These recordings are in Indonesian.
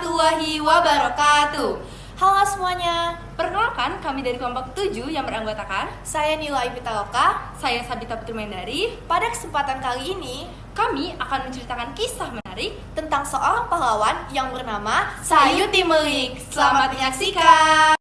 warahmatullahi wabarakatuh. Halo semuanya, Perkenalkan, kami dari kelompok 7 yang beranggotakan saya Nila Pitaloka. saya Sabita Putri Mendari. Pada kesempatan kali ini, Kami akan menceritakan kisah menarik. tentang seorang pahlawan yang bernama Sayuti Melik. Selamat menyaksikan.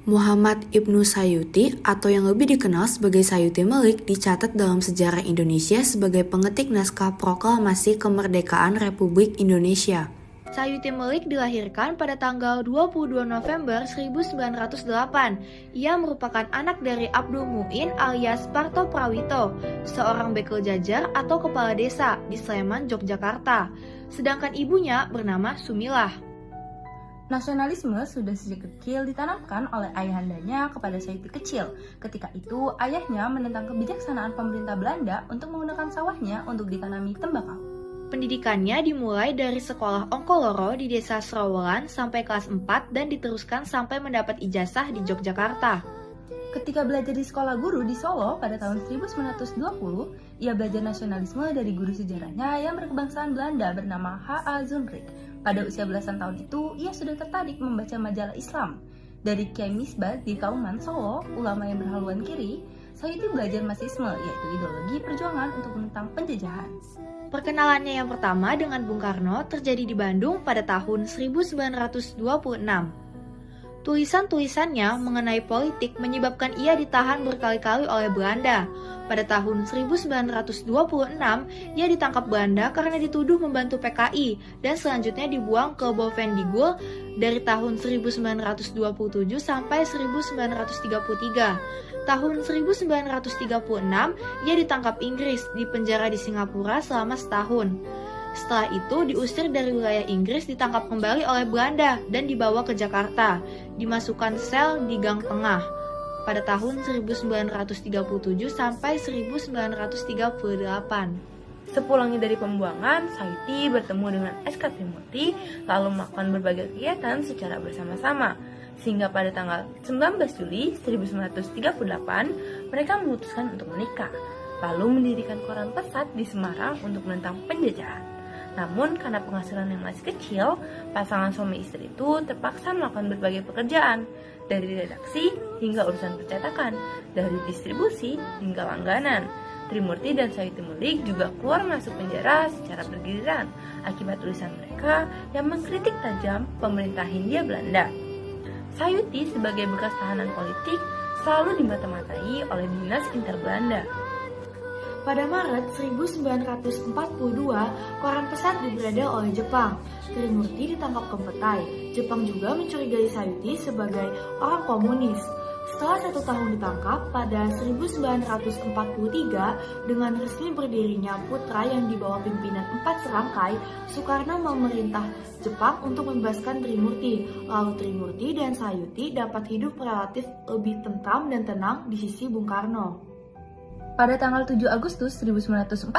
Muhammad Ibnu Sayuti atau yang lebih dikenal sebagai Sayuti Melik dicatat dalam sejarah Indonesia sebagai pengetik naskah proklamasi kemerdekaan Republik Indonesia. Sayuti Melik dilahirkan pada tanggal 22 November 1908. Ia merupakan anak dari Abdul Muin alias Parto Prawito, seorang bekel jajar atau kepala desa di Sleman, Yogyakarta. Sedangkan ibunya bernama Sumilah. Nasionalisme sudah sejak kecil ditanamkan oleh ayahandanya kepada Sayuti kecil. Ketika itu, ayahnya menentang kebijaksanaan pemerintah Belanda untuk menggunakan sawahnya untuk ditanami tembakau. Pendidikannya dimulai dari sekolah Ongkoloro di desa Srawelan sampai kelas 4 dan diteruskan sampai mendapat ijazah di Yogyakarta. Ketika belajar di sekolah guru di Solo pada tahun 1920, ia belajar nasionalisme dari guru sejarahnya yang berkebangsaan Belanda bernama H.A. Zunrik. Pada usia belasan tahun itu, ia sudah tertarik membaca majalah Islam. Dari Kiai Misbah di Kauman, Solo, ulama yang berhaluan kiri, Sayuti belajar Marxisme, yaitu ideologi perjuangan untuk menentang penjajahan. Perkenalannya yang pertama dengan Bung Karno terjadi di Bandung pada tahun 1926. Tulisan-tulisannya mengenai politik menyebabkan ia ditahan berkali-kali oleh Belanda. Pada tahun 1926, ia ditangkap Belanda karena dituduh membantu PKI dan selanjutnya dibuang ke Bovendigul dari tahun 1927 sampai 1933. Tahun 1936, ia ditangkap Inggris di penjara di Singapura selama setahun. Setelah itu diusir dari wilayah Inggris, ditangkap kembali oleh Belanda dan dibawa ke Jakarta, dimasukkan sel di Gang Tengah pada tahun 1937 sampai 1938. Sepulangnya dari pembuangan, Sayuti bertemu dengan S.K. Trimurti lalu melakukan berbagai kegiatan secara bersama-sama. Sehingga pada tanggal 19 Juli 1938, mereka memutuskan untuk menikah, lalu mendirikan koran pesat di Semarang untuk menentang penjajahan. Namun karena penghasilan yang masih kecil, pasangan suami istri itu terpaksa melakukan berbagai pekerjaan, dari redaksi hingga urusan percetakan, dari distribusi hingga langganan. Trimurti dan Sayuti Melik juga keluar masuk penjara secara bergiliran akibat tulisan mereka yang mengkritik tajam pemerintah Hindia Belanda. Sayuti sebagai bekas tahanan politik selalu dimata-matai oleh Dinas Inter Belanda. Pada Maret 1942, koran pesat diberedar oleh Jepang. Trimurti ditangkap Kempetai. Jepang juga mencurigai Sayuti sebagai orang komunis. Setelah 1 tahun ditangkap, pada 1943, dengan resmi berdirinya Putra yang dibawa pimpinan 4 serangkai, Soekarno memerintah Jepang untuk membebaskan Trimurti. Lalu Trimurti dan Sayuti dapat hidup relatif lebih tentram dan tenang di sisi Bung Karno. Pada tanggal 7 Agustus 1945,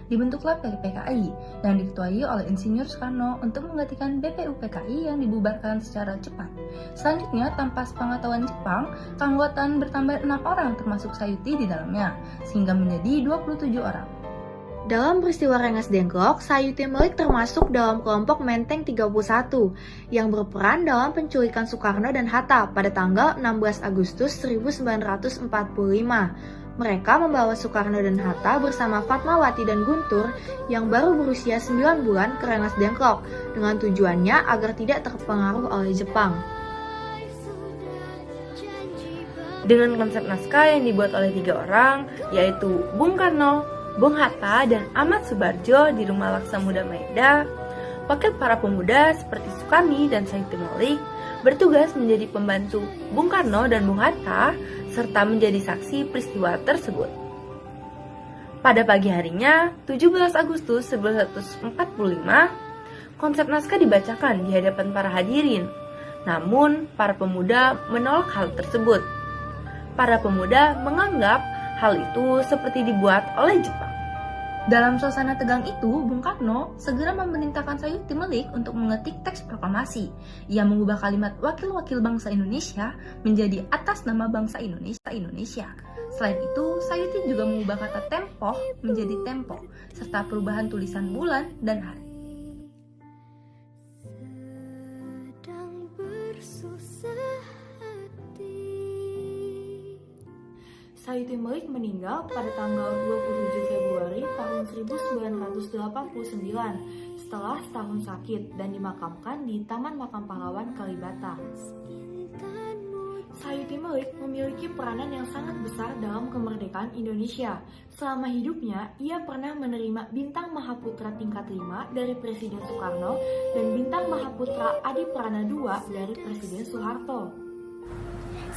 dibentuklah PKI yang diketuai oleh Insinyur Soekarno untuk menggantikan BPU PKI yang dibubarkan secara cepat. Selanjutnya, tanpa sepengetahuan Jepang, keanggotaan bertambah 6 orang termasuk Sayuti di dalamnya, sehingga menjadi 27 orang. Dalam peristiwa Rengas Dengklok, Sayuti Melik termasuk dalam kelompok Menteng 31 yang berperan dalam penculikan Soekarno dan Hatta pada tanggal 16 Agustus 1945. Mereka membawa Soekarno dan Hatta bersama Fatmawati dan Guntur yang baru berusia 9 bulan ke Rengas Dengklok dengan tujuannya agar tidak terpengaruh oleh Jepang. Dengan konsep naskah yang dibuat oleh 3 orang, yaitu Bung Karno, Bung Hatta, dan Ahmad Subarjo di Rumah Laksa Muda Maeda, wakil para pemuda seperti Sukami dan Sayuti Melik bertugas menjadi pembantu Bung Karno dan Bung Hatta serta menjadi saksi peristiwa tersebut. Pada pagi harinya, 17 Agustus 1945, konsep naskah dibacakan di hadapan para hadirin. Namun, para pemuda menolak hal tersebut. Para pemuda menganggap hal itu seperti dibuat oleh Jepang. Dalam suasana tegang itu, Bung Karno segera memerintahkan Sayuti Melik untuk mengetik teks proklamasi. Ia mengubah kalimat wakil-wakil bangsa Indonesia menjadi atas nama bangsa Indonesia. Selain itu, Sayuti juga mengubah kata tempoh menjadi tempo, serta perubahan tulisan bulan dan hari. Sayuti Melik meninggal pada tanggal 27 Februari tahun 1989 setelah setahun sakit dan dimakamkan di Taman Makam Pahlawan Kalibata. Sayuti Melik memiliki peranan yang sangat besar dalam kemerdekaan Indonesia. Selama hidupnya, ia pernah menerima Bintang Mahaputra tingkat 5 dari Presiden Soekarno dan Bintang Mahaputra Adi Prana II dari Presiden Soeharto.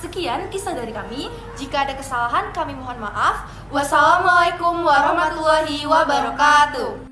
Sekian kisah dari kami. Jika ada kesalahan, kami mohon maaf. Wassalamualaikum warahmatullahi wabarakatuh.